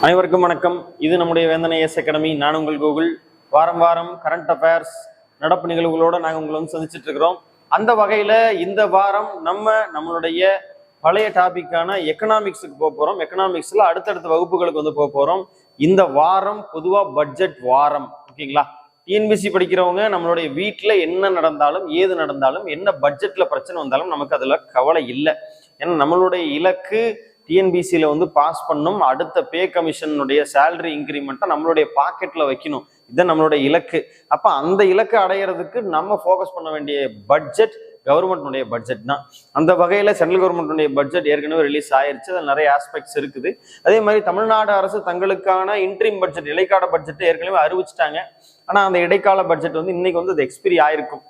அனைவருக்கும் வணக்கம். இது நம்முடைய வேந்தனை எஸ் அகாடமி. நான் உங்கள் கூகுள். வாரம் வாரம் கரண்ட் அஃபேர்ஸ் நடப்பு நிகழ்வுகளோட நாங்கள் உங்களை சந்திச்சுட்டு இருக்கிறோம். அந்த வகையில இந்த வாரம் நம்மளுடைய பழைய டாபிக்கான எக்கனாமிக்ஸுக்கு போக போறோம். எக்கனாமிக்ஸ்ல அடுத்தடுத்த வகுப்புகளுக்கு போக போறோம். இந்த வாரம் பொதுவா பட்ஜெட் வாரம். ஓகேங்களா? டிஎன்பிசி படிக்கிறவங்க நம்மளுடைய வீட்டுல என்ன நடந்தாலும் ஏது நடந்தாலும் என்ன பட்ஜெட்ல பிரச்சனை வந்தாலும் நமக்கு அதுல கவலை இல்லை. ஏன்னா நம்மளுடைய இலக்கு டிஎன்பிசியில பாஸ் பண்ணும். அடுத்த பே கமிஷனுடைய சேலரி இன்க்ரிமெண்ட்டை நம்மளுடைய பாக்கெட்ல வைக்கணும். இதுதான் நம்மளுடைய இலக்கு. அப்ப அந்த இலக்கை அடையிறதுக்கு நம்ம ஃபோக்கஸ் பண்ண வேண்டிய பட்ஜெட் கவர்மெண்ட்டுடைய பட்ஜெட் தான். அந்த வகையில சென்ட்ரல் கவர்மெண்ட்டுடைய பட்ஜெட் ஏற்கனவே ரிலீஸ் ஆயிருச்சு. அதில் நிறைய ஆஸ்பெக்ட்ஸ் இருக்குது. அதே மாதிரி தமிழ்நாடு அரசு தங்களுக்கான இன்ட்ரீம் பட்ஜெட், இடைக்கால பட்ஜெட் ஏற்கனவே அறிவிச்சிட்டாங்க. ஆனா அந்த இடைக்கால பட்ஜெட் இன்னைக்கு அது எக்ஸ்பிரி ஆயிருக்கும்,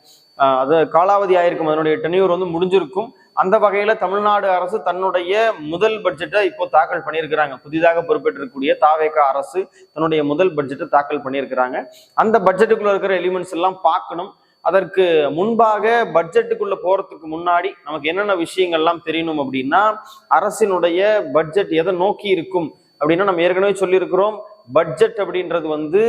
அது காலாவதி ஆயிருக்கும், அதனுடைய டென்யூர் முடிஞ்சிருக்கும். அந்த வகையில தமிழ்நாடு அரசு தன்னுடைய முதல் பட்ஜெட்டை இப்போ தாக்கல் பண்ணியிருக்கிறாங்க. புதிதாக பொறுப்பேற்றிருக்கக்கூடிய தாவேகா அரசு தன்னுடைய முதல் பட்ஜெட்டை தாக்கல் பண்ணியிருக்கிறாங்க. அந்த பட்ஜெட்டுக்குள்ள இருக்கிற எலிமெண்ட்ஸ் எல்லாம் பார்க்கணும். அதற்கு முன்பாக பட்ஜெட்டுக்குள்ள போறதுக்கு முன்னாடி நமக்கு என்னென்ன விஷயங்கள்லாம் தெரியணும் அப்படின்னா, அரசினுடைய பட்ஜெட் எதை நோக்கி இருக்கும் அப்படின்னா, நம்ம ஏற்கனவே சொல்லியிருக்கிறோம். பட்ஜெட் அப்படின்றது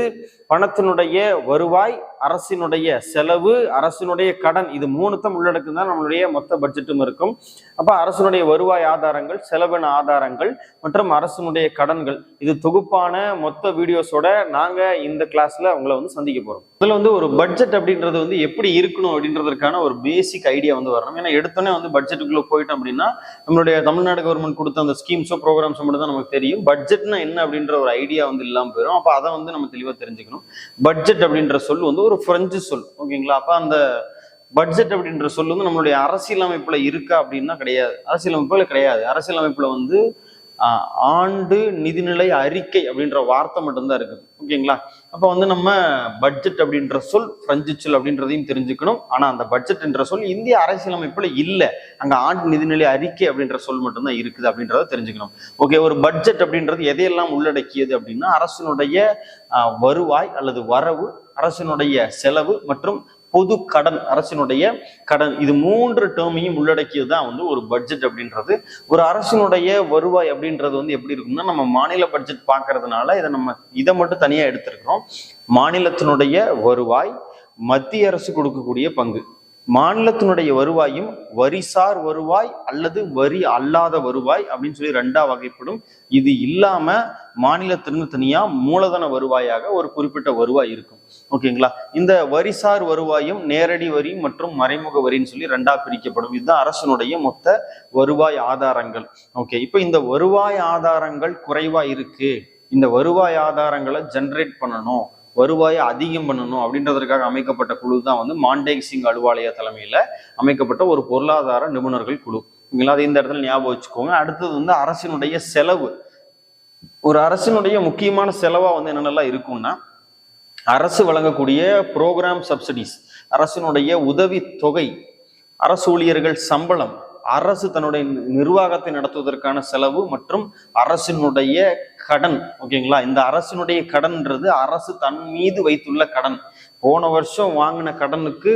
பணத்தினுடைய வருவாய், அரசினுடைய செலவு, அரசினுடைய கடன், இது மூணுத்தம் உள்ளடக்கு தான் நம்மளுடைய மொத்த பட்ஜெட்டும் இருக்கும். அப்ப அரசினுடைய வருவாய் ஆதாரங்கள், செலவின ஆதாரங்கள் மற்றும் அரசினுடைய கடன்கள், இது தொகுப்பான மொத்த வீடியோஸோட நாங்க இந்த கிளாஸ்ல உங்களை சந்திக்க போறோம். இதுல ஒரு பட்ஜெட் அப்படின்றது எப்படி இருக்கணும் அப்படின்றதுக்கான ஒரு பேசிக் ஐடியா வரணும். ஏன்னா எடுத்தோன்னே பட்ஜெட்டுக்குள்ள போயிட்டோம் அப்படின்னா நம்மளுடைய தமிழ்நாடு கவர்மெண்ட் கொடுத்த அந்த ஸ்கீம்ஸோ ப்ரோக்ராம்ஸோ மட்டும் தான் நமக்கு தெரியும். பட்ஜெட்னா என்ன அப்படின்ற ஒரு ஐடியா இல்லாம போயிடும். அப்ப அதை நம்ம தெளிவா தெரிஞ்சுக்கணும். பட்ஜெட் அப்படின்ற சொல் ஒரு பிரெஞ்சு சொல். ஓகேங்களா? அப்ப அந்த பட்ஜெட் அப்படின்ற சொல் நம்மளுடைய அரசியலமைப்புல இருக்கா அப்படின்னா கிடையாது. அரசியலமைப்புல கிடையாது. அரசியலமைப்புல ஆண்டு நிதிநிலை அறிக்கை அப்படின்ற வார்த்தை மட்டும்தான் இருக்குது. ஓகேங்களா? அப்ப நம்ம பட்ஜெட் அப்படின்ற சொல் பிரெஞ்சு சொல் அப்படின்றதையும் தெரிஞ்சுக்கணும். ஆனா அந்த பட்ஜெட் என்ற சொல் இந்திய அரசியலமைப்புல இல்ல. அங்க ஆண்டு நிதிநிலை அறிக்கை அப்படின்ற சொல் மட்டும்தான் இருக்குது அப்படின்றத தெரிஞ்சுக்கணும். ஓகே, ஒரு பட்ஜெட் அப்படின்றது எதையெல்லாம் உள்ளடக்கியது அப்படின்னா, அரசினுடைய வருவாய் அல்லது வரவு, அரசினுடைய செலவு மற்றும் பொது கடன், அரசினுடைய கடன், இது மூன்று டேர்மையும் உள்ளடக்கியது தான் ஒரு பட்ஜெட் அப்படின்றது. ஒரு அரசினுடைய வருவாய் அப்படின்றது எப்படி இருக்குன்னா, நம்ம மாநில பட்ஜெட் பார்க்கறதுனால இதை மட்டும் தனியா எடுத்திருக்கிறோம். மாநிலத்தினுடைய வருவாய், மத்திய அரசு கொடுக்கக்கூடிய பங்கு, மாநிலத்தினுடைய வருவாயும் வரிசார் வருவாய் அல்லது வரி அல்லாத வருவாய் அப்படின்னு சொல்லி ரெண்டா வகைப்படும். இது இல்லாம மாநிலத்திற்கு தனியா மூலதன வருவாயாக ஒரு குறிப்பிட்ட வருவாய் இருக்கும். ஓகேங்களா? இந்த வரிசார் வருவாயும் நேரடி வரி மற்றும் மறைமுக வரின்னு சொல்லி ரெண்டா பிரிக்கப்படும். இதுதான் அரசனுடைய மொத்த வருவாய் ஆதாரங்கள். ஓகே, இப்ப இந்த வருவாய் ஆதாரங்கள் குறைவா இருக்கு, இந்த வருவாய் ஆதாரங்களை ஜென்ரேட் பண்ணணும், வருவாயை அதிகம் பண்ணணும் அப்படின்றதற்காக அமைக்கப்பட்ட குழு தான் மாண்டேக் சிங் அலுவாலியா தலைமையில அமைக்கப்பட்ட ஒரு பொருளாதார நிபுணர்கள் குழு. அதை இந்த இடத்துல ஞாபகம் வச்சுக்கோங்க. அடுத்தது அரசினுடைய செலவு. ஒரு அரசினுடைய முக்கியமான செலவா என்னென்னலாம் இருக்கும்னா, அரசு வழங்கக்கூடிய புரோகிராம் சப்சிடிஸ், அரசினுடைய உதவி தொகை, அரசு ஊழியர்கள் சம்பளம், அரசு தன்னுடைய நிர்வாகத்தை நடத்துவதற்கான செலவு மற்றும் அரசினுடைய கடன். ஓகேங்களா? இந்த அரசினுடைய கடன்ன்றது அரசு தன் மீது வைத்துள்ள கடன். போன வருஷம் வாங்கின கடனுக்கு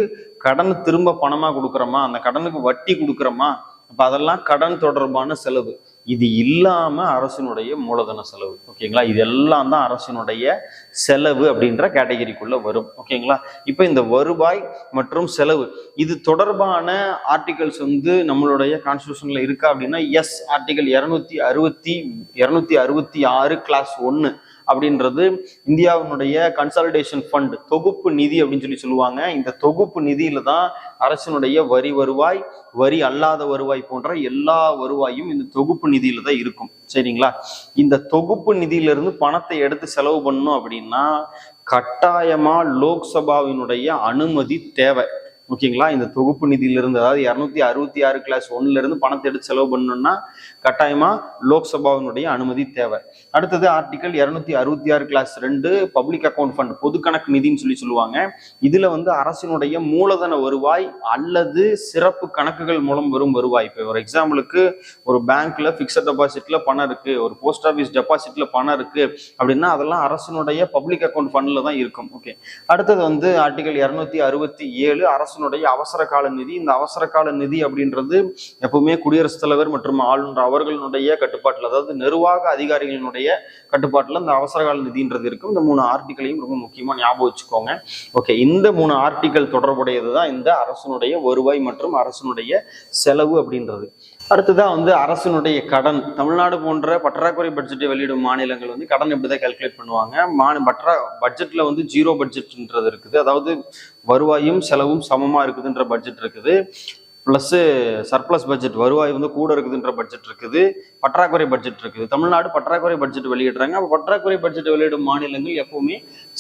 கடன் திரும்ப பணமா கொடுக்குறோமா, அந்த கடனுக்கு வட்டி கொடுக்குறோமா, அப்ப அதெல்லாம் கடன் தொடர்பான செலவு. இது இல்லாம அரசினுடைய மூலதன செலவு. ஓகேங்களா? இதெல்லாம் தான் அரசினுடைய செலவு அப்படின்ற கேட்டகரிக்குள்ள வரும். ஓகேங்களா? இப்ப இந்த வருவாய் மற்றும் செலவு இது தொடர்பான ஆர்டிகல்ஸ் நம்மளுடைய கான்ஸ்டிடியூஷன்ல இருக்கா அப்படின்னா, எஸ், ஆர்டிகல் 266 கிளாஸ் 1 அப்படின்றது இந்தியாவினுடைய கன்சாலிடேஷன் ஃபண்ட், தொகுப்பு நிதி அப்படின்னு சொல்லுவாங்க. இந்த தொகுப்பு நிதியில தான் அரசினுடைய வரி வருவாய், வரி அல்லாத வருவாய் போன்ற எல்லா வருவாயும் இந்த தொகுப்பு நிதியில தான் இருக்கும். சரிங்களா? இந்த தொகுப்பு நிதியிலிருந்து பணத்தை எடுத்து செலவு பண்ணணும் அப்படின்னா கட்டாயமா லோக்சபாவினுடைய அனுமதி தேவை. ஓகேங்களா? இந்த தொகுப்பு நிதியிலிருந்து, அதாவது 266 கிளாஸ் 1ல இருந்து பணத்தை எடுத்து செலவு பண்ணணும்னா கட்டாயமா லோக்சபாவினுடைய அனுமதி தேவை. அடுத்தது article 266 clause 2 public account fund, பொது கணக்கு நிதின்னு சொல்லுவாங்க. இதுல அரசினுடைய மூலதன வருவாய் அல்லது சிறப்பு கணக்குகள் மூலம் வரும் வருவாய். இப்போ ஒரு எக்ஸாம்பிளுக்கு, ஒரு பேங்க்ல பிக்சட் டெபாசிட்ல பணம் இருக்கு, ஒரு போஸ்ட் ஆஃபீஸ் டெபாசிட்ல பணம் இருக்கு அப்படின்னா அதெல்லாம் அரசினுடைய பப்ளிக் அக்கௌண்ட் ஃபண்ட்ல தான் இருக்கும். ஓகே, அடுத்தது ஆர்டிகல் 267 அரசு அரசனுடைய அவசர கால நிதி. இந்த அவசர கால நிதி அப்படின்றது எப்பவுமே குடியரசுத் தலைவர் மற்றும் ஆளுநர் அவர்களுடைய கட்டுப்பாட்டில், அதாவது நிர்வாக அதிகாரிகளினுடைய கட்டுப்பாட்டில் இந்த அவசர கால நிதின்றது இருக்கும். இந்த 3 ஆர்டிகளையும் ரொம்ப முக்கியமா ஞாபகம் வச்சுக்கோங்க. ஓகே, இந்த 3 ஆர்டிகல் தொடர்புடையதுதான் இந்த அரசனுடைய வருவாய் மற்றும் அரசனுடைய செலவு அப்படின்றது. அடுத்ததான் வந்து அரசனுடைய கடன். தமிழ்நாடு போன்ற பற்றாக்குறை பட்ஜெட்டை வெளியிடும் மாநிலங்கள் வந்து கடன் எப்படிதான் கால்குலேட் பண்ணுவாங்க. பட்ஜெட்ல வந்து ஜீரோ பட்ஜெட்ன்றது இருக்குது, அதாவது வருவாயும் செலவும் சமமா இருக்குதுன்ற பட்ஜெட் இருக்குது. பிளஸ் சர்ப்ளஸ் பட்ஜெட், வருவாய் வந்து கூட இருக்குதுன்ற பட்ஜெட் இருக்குது. பற்றாக்குறை பட்ஜெட் இருக்குது. தமிழ்நாடு பற்றாக்குறை பட்ஜெட் வெளியிடுறாங்க. அப்போ பற்றாக்குறை பட்ஜெட் வெளியிடும் மாநிலங்கள் எப்பவுமே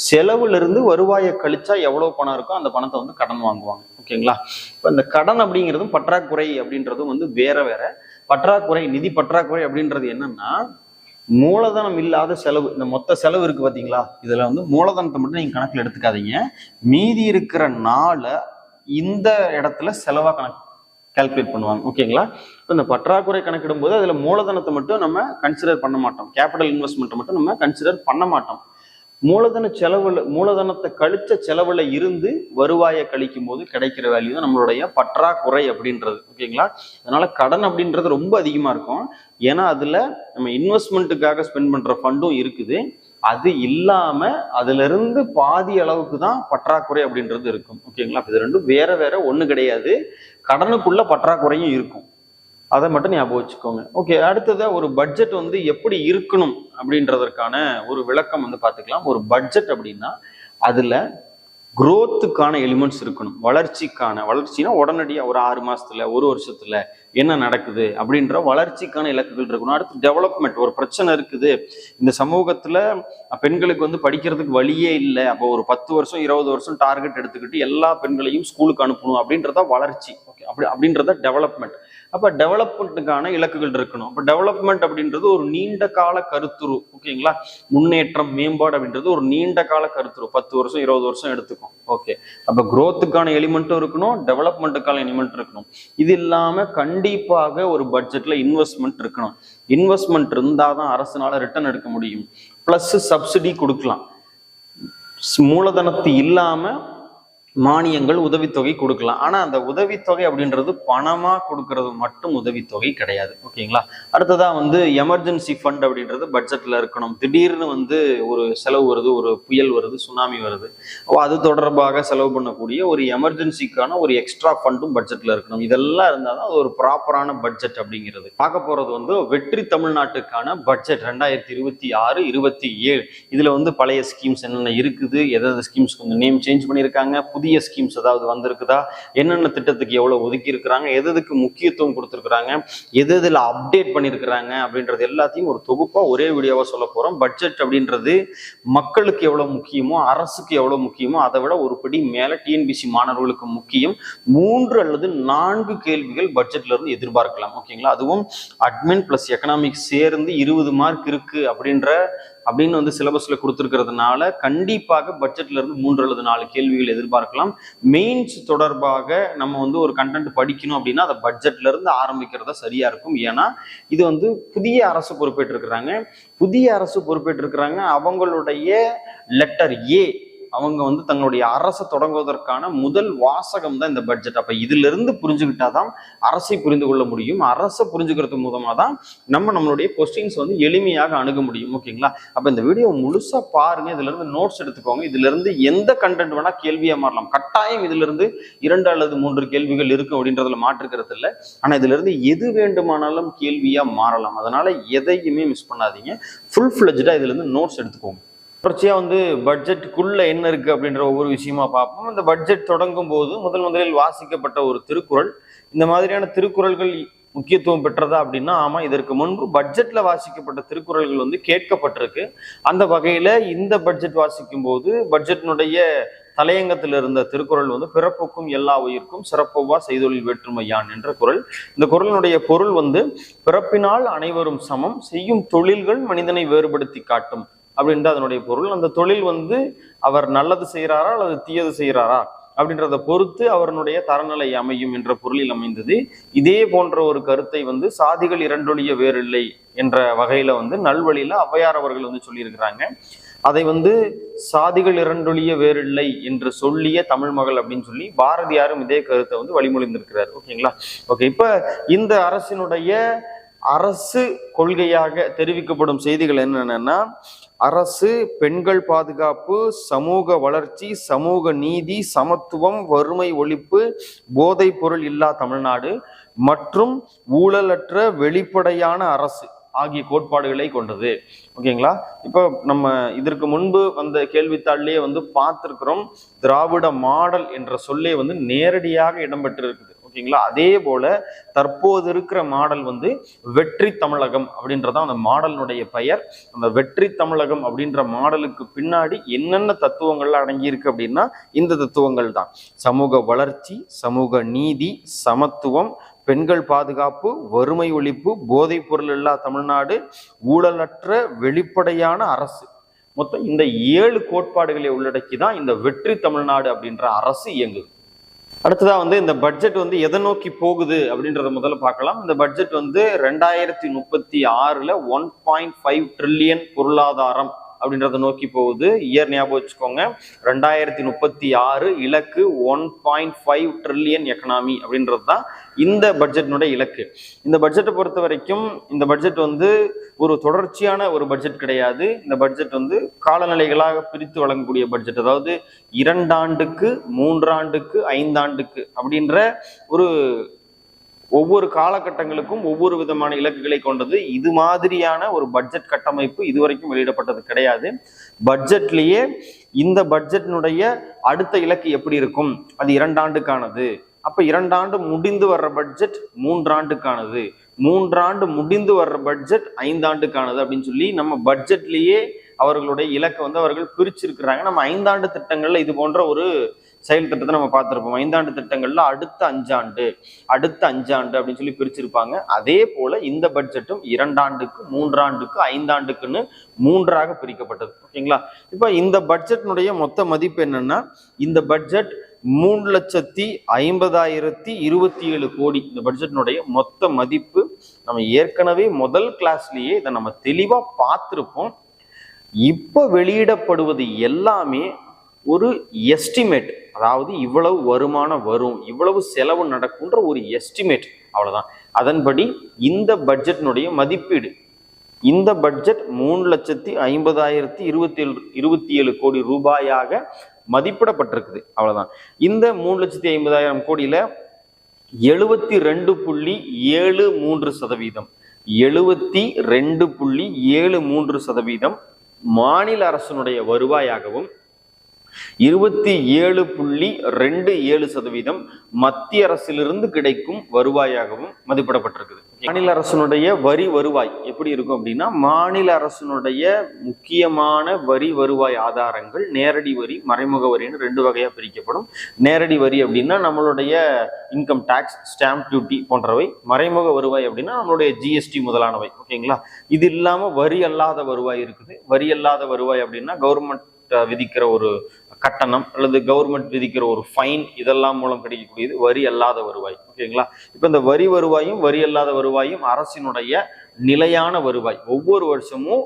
செலவுல இருந்து வருவாயை கழிச்சா எவ்வளவு பணம் இருக்கோ அந்த பணத்தை வந்து கடன் வாங்குவாங்க. ஓகேங்களா? இப்போ இந்த கடன் அப்படிங்கிறதும் பற்றாக்குறை அப்படின்றதும் வந்து வேற வேற. பற்றாக்குறை, நிதி பற்றாக்குறை அப்படின்றது என்னன்னா, மூலதனம் இல்லாத செலவு. இந்த மொத்த செலவு இருக்கு பாத்தீங்களா, இதுல வந்து மூலதனத்தை மட்டும் நீங்க கணக்குல எடுத்துக்காதீங்க. மீதி இருக்கிற நாளை இந்த இடத்துல செலவா கால்குலேட் பண்ணுவாங்க. ஓகேங்களா? இந்த பற்றாக்குறை கணக்கிடும் போது அதுல மூலதனத்தை மட்டும் நம்ம கன்சிடர் பண்ண மாட்டோம். கேபிட்டல் இன்வெஸ்ட்மெண்ட் மட்டும் நம்ம கன்சிடர் பண்ண மாட்டோம். மூலதனத்தை கழிச்ச செலவுல இருந்து வருவாயை கழிக்கும் போது கிடைக்கிற வேல்யூ தான் நம்மளுடைய பற்றாக்குறை அப்படின்றது. ஓகேங்களா? அதனால கடன் அப்படின்றது ரொம்ப அதிகமா இருக்கும். ஏன்னா அதுல நம்ம இன்வெஸ்ட்மெண்ட்டுக்காக ஸ்பெண்ட் பண்ற ஃபண்டும் இருக்குது. அது இல்லாம அதுல இருந்து பாதி அளவுக்கு தான் பற்றாக்குறை அப்படின்றது இருக்கும். ஓகேங்களா? இது ரெண்டும் வேற வேற, ஒண்ணு கிடையாது. கடனுக்குள்ள பற்றாக்குறையும் இருக்கும், அதை மட்டும் ஞாபகம் வச்சுக்கோங்க. ஓகே, அடுத்ததா ஒரு பட்ஜெட் வந்து எப்படி இருக்கணும் அப்படின்றதற்கான ஒரு விளக்கம் வந்து பார்த்துக்கலாம். ஒரு பட்ஜெட் அப்படின்னா அதுல குரோத்துக்கான எலிமெண்ட்ஸ் இருக்கணும். வளர்ச்சினா உடனடியாக ஒரு 6 மாசத்துல, ஒரு வருஷத்துல என்ன நடக்குது அப்படின்ற வளர்ச்சிக்கான இலக்குகள் இருக்கணும். அடுத்து டெவலப்மெண்ட். ஒரு பிரச்சனை இருக்குது இந்த சமூகத்துல, பெண்களுக்கு வந்து படிக்கிறதுக்கு வழியே இல்லை, அப்போ ஒரு 10 வருஷம் 20 வருஷம் டார்கெட் எடுத்துக்கிட்டு எல்லா பெண்களையும் ஸ்கூலுக்கு அனுப்பணும் அப்படின்றத வளர்ச்சி. ஓகே, அப்படின்றத டெவலப்மெண்ட். அப்ப டெவலப்மெண்ட்டுக்கான இலக்குகள் இருக்கணும். அப்ப டெவலப்மெண்ட் அப்படின்றது ஒரு நீண்ட கால கருத்துரு. ஓகேங்களா? முன்னேற்றம், மேம்பாடு அப்படின்றது ஒரு நீண்ட கால கருத்துரு. 10 வருஷம் 20 வருஷம் எடுத்துக்கும். ஓகே, அப்ப குரோத்துக்கான எலிமெண்ட்டும் இருக்கணும், டெவலப்மெண்ட்டுக்கான எலிமெண்ட் இருக்கணும். இது இல்லாம கண்டிப்பாக ஒரு பட்ஜெட்ல இன்வெஸ்ட்மெண்ட் இருக்கணும். இன்வெஸ்ட்மெண்ட் இருந்தாதான் அரசுனால ரிட்டர்ன் எடுக்க முடியும். பிளஸ் சப்சிடி கொடுக்கலாம். மூலதனத்து இல்லாம மானியங்கள், உதவித்தொகை கொடுக்கலாம். ஆனா அந்த உதவித்தொகை அப்படின்றது பணமா கொடுக்கறது மட்டும் உதவித்தொகை கிடையாது. ஓகேங்களா? அடுத்ததா வந்து எமர்ஜென்சி ஃபண்ட் அப்படின்றது பட்ஜெட்ல இருக்கணும். திடீர்னு வந்து ஒரு செலவு வருது, ஒரு புயல் வருது, சுனாமி வருது, அது தொடர்பாக செலவு பண்ணக்கூடிய ஒரு எமர்ஜென்சிக்கான ஒரு எக்ஸ்ட்ரா ஃபண்டும் பட்ஜெட்ல இருக்கணும். இதெல்லாம் இருந்தாதான் அது ஒரு ப்ராப்பரான பட்ஜெட் அப்படிங்கிறது. பார்க்க போறது வந்து வெற்றி தமிழ்நாட்டுக்கான பட்ஜெட் 2026-27. இதுல வந்து பழைய ஸ்கீம்ஸ் என்னென்ன இருக்குது, எதாவது ஸ்கீம்ஸ் கொஞ்சம் நேம் சேஞ்ச் பண்ணியிருக்காங்க, புதிய ஸ்கீம்ஸ் ஏதாவது வந்திருக்குதா, என்னென்ன திட்டத்துக்கு எவ்வளவு ஒதுக்கி இருக்கிறாங்க, எதுக்கு முக்கியத்துவம் கொடுத்துருக்குறாங்க, எதுல அப்டேட் பண்ணியிருக்கிறாங்க அப்படின்றது எல்லாத்தையும் ஒரு தொகுப்பா ஒரே வீடியோவா சொல்ல போறோம். பட்ஜெட் அப்படின்றது மக்களுக்கு எவ்வளவு முக்கியமோ, அரசுக்கு எவ்வளவு முக்கியமோ அதை விட ஒரு படி மேல டிஎன்பிசி மாணவர்களுக்கு முக்கியம். 3 அல்லது 4 கேள்விகள் பட்ஜெட்ல இருந்து எதிர்பார்க்கலாம். ஓகேங்களா? அதுவும் அட்மின் பிளஸ் எக்கனாமிக்ஸ் சேர்ந்து 20 மார்க் இருக்கு அப்படின்னு வந்து சிலபஸ்ல கொடுத்துருக்கிறதுனால கண்டிப்பாக பட்ஜெட்ல இருந்து 3 அல்லது 4 கேள்விகள் எதிர்பார்க்கலாம். மெயின்ஸ் தொடர்பாக நம்ம வந்து ஒரு கண்டென்ட் படிக்கணும் அப்படின்னா அதை பட்ஜெட்ல இருந்து ஆரம்பிக்கிறதா சரியா இருக்கும். ஏன்னா இது வந்து புதிய அரசு பொறுப்பேற்று இருக்கிறாங்க. அவங்களுடைய லெட்டர் ஏ, அவங்க வந்து தங்களுடைய அரசை தொடங்குவதற்கான முதல் வாசகம் தான் இந்த பட்ஜெட். அப்ப இதுல இருந்து புரிஞ்சுக்கிட்டாதான் அரசை புரிந்து கொள்ள முடியும். அரசை புரிஞ்சுக்கிறது மூலமா தான் நம்மளுடைய கொஸ்டின்ஸ் வந்து எளிமையாக அணுக முடியும். ஓகேங்களா? அப்ப இந்த வீடியோ முழுசா பாருங்க. இதுல இருந்து நோட்ஸ் எடுத்துக்கோங்க. இதுல இருந்து எந்த கண்டென்ட் வேணா கேள்வியா மாறலாம். கட்டாயம் இதுல இருந்து 2 அல்லது 3 கேள்விகள் இருக்கும் அப்படின்றதுல மாற்றுக்கிறது இல்லை. ஆனா இதுல இருந்து எது வேண்டுமானாலும் கேள்வியா மாறலாம். அதனால எதையுமே மிஸ் பண்ணாதீங்க. ஃபுல் ஃபிளெஜ்டா இதுல இருந்து நோட்ஸ் எடுத்துக்கோங்க. தொடர்ச்சியா வந்து பட்ஜெட்டுக்குள்ள என்ன இருக்கு அப்படின்ற ஒவ்வொரு விஷயமா பார்ப்போம். இந்த பட்ஜெட் தொடங்கும் போது முதலில் வாசிக்கப்பட்ட ஒரு திருக்குறள். இந்த மாதிரியான திருக்குறள்கள் முக்கியத்துவம் பெற்றதா அப்படின்னா ஆமா, இதற்கு முன்பு பட்ஜெட்ல வாசிக்கப்பட்ட திருக்குறள்கள் வந்து கேட்கப்பட்டிருக்கு. அந்த வகையில இந்த பட்ஜெட் வாசிக்கும் போது பட்ஜெட்டினுடைய தலையங்கத்தில் இருந்த திருக்குறள் வந்து பிறப்புக்கும் எல்லா உயிர்க்கும் சிறப்பொவ்வா செய்தொழில் வேற்றுமையான் என்ற குறள். இந்த குறளினுடைய பொருள் வந்து பிறப்பினால் அனைவரும் சமம், செய்யும் தொழில்கள் மனிதனை வேறுபடுத்தி காட்டும் அப்படின்ற அதனுடைய பொருள். அந்த தொழில் வந்து அவர் நல்லது செய்கிறாரா அல்லது தீயது செய்கிறாரா அப்படின்றத பொறுத்து அவருடைய தரநிலை அமையும் என்ற பொருளில் அமைந்தது. இதே போன்ற ஒரு கருத்தை வந்து சாதிகள் இரண்டொழிய வேறில்லை என்ற வகையில வந்து நல்வழியில ஔவையார் அவர்கள் வந்து சொல்லியிருக்கிறாங்க. அதை சாதிகள் இரண்டொழிய வேறில்லை என்று சொல்லிய தமிழ் மகள் அப்படின்னு சொல்லி பாரதியாரும் இதே கருத்தை வழிமொழிந்திருக்கிறார். ஓகேங்களா? ஓகே, இப்ப இந்த அரசினுடைய அரசு கொள்கையாக தெரிவிக்கப்படும் செய்திகள் என்னென்னா, அரசு பெண்கள் பாதுகாப்பு, சமூக வளர்ச்சி, சமூக நீதி, சமத்துவம், வறுமை ஒழிப்பு, போதைப் பொருள் இல்லா தமிழ்நாடு மற்றும் ஊழலற்ற வெளிப்படையான அரசு ஆகிய கோட்பாடுகளை கொண்டது. ஓகேங்களா? இப்போ நம்ம இதற்கு முன்பு வந்த கேள்வித்தாள்லயே பார்த்திருக்கிறோம், திராவிட மாடல் என்ற சொல்லே நேரடியாக இடம்பெற்று இருக்குது. ஓகேங்களா? அதே போல தற்போது இருக்கிற மாடல் வெற்றி தமிழகம் அப்படின்றதான் அந்த மாடலினுடைய பெயர். அந்த வெற்றி தமிழகம் அப்படின்ற மாடலுக்கு பின்னாடி என்னென்ன தத்துவங்கள்லாம் அடங்கி இருக்கு அப்படின்னா இந்த தத்துவங்கள் தான்: சமூக வளர்ச்சி, சமூக நீதி, சமத்துவம், பெண்கள் பாதுகாப்பு, வறுமை ஒழிப்பு, போதைப் பொருள் இல்லா தமிழ்நாடு, ஊழலற்ற வெளிப்படையான அரசு. மொத்தம் இந்த 7 கோட்பாடுகளை உள்ளடக்கி தான் இந்த வெற்றி தமிழ்நாடு அப்படின்ற அரசு இயங்குது. அடுத்ததா இந்த பட்ஜெட் எதை நோக்கி போகுது அப்படின்றத முதல்ல பார்க்கலாம். இந்த பட்ஜெட் 2036ல 1.5 ட்ரில்லியன் பொருளாதாரம் அப்படின்றத நோக்கி போகுது. இயர் ஞாபகம் வச்சுக்கோங்க, 2036 இலக்கு 1.5 ட்ரில்லியன் எக்கனாமி அப்படின்றது தான் இந்த பட்ஜெட்னுடைய இலக்கு. இந்த பட்ஜெட்டை பொறுத்த வரைக்கும் இந்த பட்ஜெட் ஒரு தொடர்ச்சியான ஒரு பட்ஜெட் கிடையாது. இந்த பட்ஜெட் காலநிலைகளாக பிரித்து வழங்கக்கூடிய பட்ஜெட். அதாவது 2 ஆண்டுக்கு, 3 ஆண்டுக்கு, 5 ஆண்டுக்கு அப்படின்ற ஒரு ஒவ்வொரு காலகட்டங்களுக்கும் ஒவ்வொரு விதமான இலக்குகளை கொண்டது. இது மாதிரியான ஒரு பட்ஜெட் கட்டமைப்பு இதுவரைக்கும் வெளியிடப்பட்டது கிடையாது. பட்ஜெட்லேயே இந்த பட்ஜெட்டினுடைய அடுத்த இலக்கு எப்படி இருக்கும், அது 2 ஆண்டுக்கானது. அப்ப 2 ஆண்டு முடிந்து வர்ற பட்ஜெட் 3 ஆண்டுக்கானது, 3 ஆண்டு முடிந்து வர்ற பட்ஜெட் 5 ஆண்டுக்கானது அப்படின்னு சொல்லி நம்ம பட்ஜெட்லேயே அவர்களுடைய இலக்கை அவர்கள் பிரிச்சிருக்கிறாங்க. நம்ம 5 ஆண்டு திட்டங்கள்ல இது போன்ற ஒரு செயல் திட்டத்தை நம்ம பார்த்திருப்போம். 5 ஆண்டு திட்டங்கள்ல அடுத்த 5 ஆண்டு, அடுத்த 5 ஆண்டு அப்படின்னு சொல்லி பிரிச்சிருப்பாங்க. அதே போல இந்த பட்ஜெட்டும் 2 ஆண்டுக்கு, 3 ஆண்டுக்கு, 5 ஆண்டுக்குன்னு 3ஆக பிரிக்கப்பட்டது. ஓகேங்களா? இப்ப இந்த பட்ஜெட்னுடைய மொத்த மதிப்பு என்னன்னா, இந்த பட்ஜெட் 3,50,027 கோடி. இந்த பட்ஜெட்னுடைய மொத்த மதிப்பு நம்ம ஏற்கனவே முதல் கிளாஸ்லயே இதை நம்ம தெளிவா பார்த்திருப்போம். இப்ப வெளியிடப்படுவது எல்லாமே ஒரு எஸ்டிமேட். அதாவது இவ்வளவு வருமானம் வரும், இவ்வளவு செலவு நடக்கும்ன்ற ஒரு எஸ்டிமேட், அவ்வளவுதான். அதன்படி இந்த பட்ஜெட்னுடைய மதிப்பீடு, இந்த பட்ஜெட் 3,50,027 கோடி ரூபாயாக மதிப்பிடப்பட்டிருக்குது, அவ்வளவுதான். இந்த 3,50,000 கோடியில 72.73%, 72.73% மாநில அரசினுடைய வருவாயாகவும், 27.27% மத்திய அரசிலிருந்து கிடைக்கும் வருவாயாகவும் மதிப்பிடப்பட்டிருக்குது. மாநில அரசினுடைய வரி வருவாய் எப்படி இருக்கும் அப்படின்னா, மாநில அரசினுடைய முக்கியமான வரி வருவாய் ஆதாரங்கள் நேரடி வரி, மறைமுக வரின்னு 2 வகையா பிரிக்கப்படும். நேரடி வரி அப்படின்னா நம்மளுடைய இன்கம் டாக்ஸ், ஸ்டாம்ப் டியூட்டி போன்றவை. மறைமுக வருவாய் அப்படின்னா நம்மளுடைய ஜிஎஸ்டி முதலானவை. ஓகேங்களா? இது இல்லாம வரி அல்லாத வருவாய் இருக்குது. வரி அல்லாத வருவாய் அப்படின்னா கவர்மெண்ட் விதிக்கிற ஒரு கட்டணம் அல்லது கவர்மெண்ட் விதிக்கிற ஒரு ஃபைன், இதெல்லாம் மூலம் கிடைக்கக்கூடியது வரி அல்லாத வருவாய். ஓகேங்களா? இப்ப இந்த வரி வருவாயும் வரி அல்லாத வருவாயும் அரசினுடைய நிலையான வருவாய். ஒவ்வொரு வருஷமும்